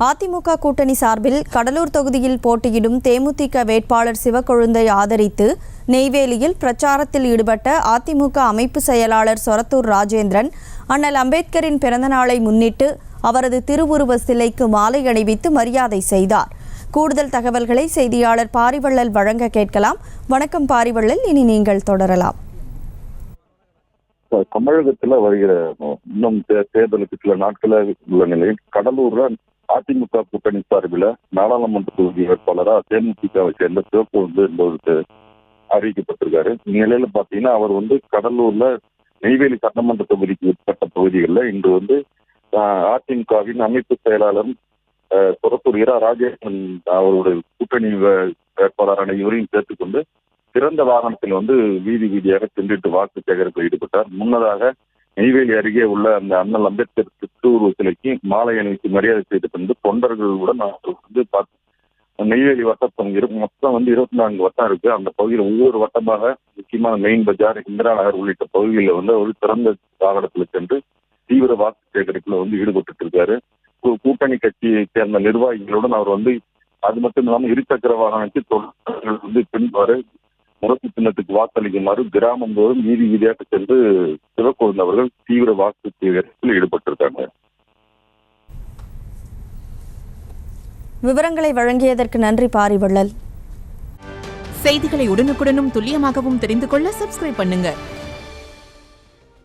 அதிமுக கூட்டணி சார்பில் கடலூர் தொகுதியில் போட்டியிடும் தேமுதிக வேட்பாளர் சிவக்கொழுந்தை ஆதரித்து நெய்வேலியில் பிரச்சாரத்தில் ஈடுபட்ட அதிமுக அமைப்பு செயலாளர் சொரத்தூர் ராஜேந்திரன் அண்ணல் அம்பேத்கரின் பிறந்தநாளை முன்னிட்டு அவரது திருவுருவ சிலைக்கு மாலை அணிவித்து மரியாதை செய்தார். கூடுதல் தகவல்களை செய்தியாளர் பாரிவள்ளல் வழங்க கேட்கலாம். வணக்கம் பாரிவள்ளல், இனி நீங்கள் தொடரலாம். தமிழகத்துல வருகிற இன்னும் தேர்தலுக்கு சில நாட்களாக உள்ள நிலையில் கடலூர்ல அதிமுக கூட்டணி சார்பில் நாடாளுமன்ற தொகுதி வேட்பாளராக தேமுதிகவை சேர்ந்த சிவக்கொழுந்து என்பவருக்கு அறிவிக்கப்பட்டிருக்காரு. இந்நிலையில பாத்தீங்கன்னா அவர் கடலூர்ல நெய்வேலி சட்டமன்ற தொகுதிக்கு உட்பட்ட பகுதிகளில் இன்று அதிமுகவின் அமைப்பு செயலாளர் சொரத்தூர் ராஜேந்திரன் அவருடைய கூட்டணி வேட்பாளரான இவரையும் சேர்த்துக்கொண்டு சிறந்த வாகனத்தில் வீதி வீதியாக சென்றிட்டு வாக்கு சேகரிப்பில் ஈடுபட்டார். முன்னதாக நெய்வேலி அருகே உள்ள அந்த அண்ணல் அம்பேத்கர் திருவுருவ சிலைக்கு மாலை அணிவித்து மரியாதை செய்து கொண்டு தொண்டர்களுடன் நெய்வேலி வட்டம் மொத்தம் 24 வட்டம் இருக்கு. அந்த பகுதியில் ஒவ்வொரு வட்டமாக முக்கியமான மெயின் பஜார், இந்திரா நகர் உள்ளிட்ட பகுதிகளில் ஒரு சிறந்த வாகனத்தில் சென்று தீவிர வாக்கு சேகரிப்பில் ஈடுபட்டு இருக்காரு. கூட்டணி கட்சியை சேர்ந்த நிர்வாகிகளுடன் அவர் அது மட்டும் இல்லாமல் இருசக்கர வாகனத்தில் தொண்டர்கள் பின்வாறு முரசு சின்னத்துக்கு வாக்களிக்குமாறு கிராமம் தோறும் வீதி வீதியாக சென்று சிவக்கொழுந்து அவர்கள் தீவிர வாக்கு சேகரிப்பில் ஈடுபட்டிருக்காங்க. விவரங்களை வழங்கியதற்கு நன்றி பாரிவள்ளல். செய்திகளை உடனுக்குடனும் துல்லியமாகவும் தெரிந்து கொள்ள சப்ஸ்கிரைப் பண்ணுங்க.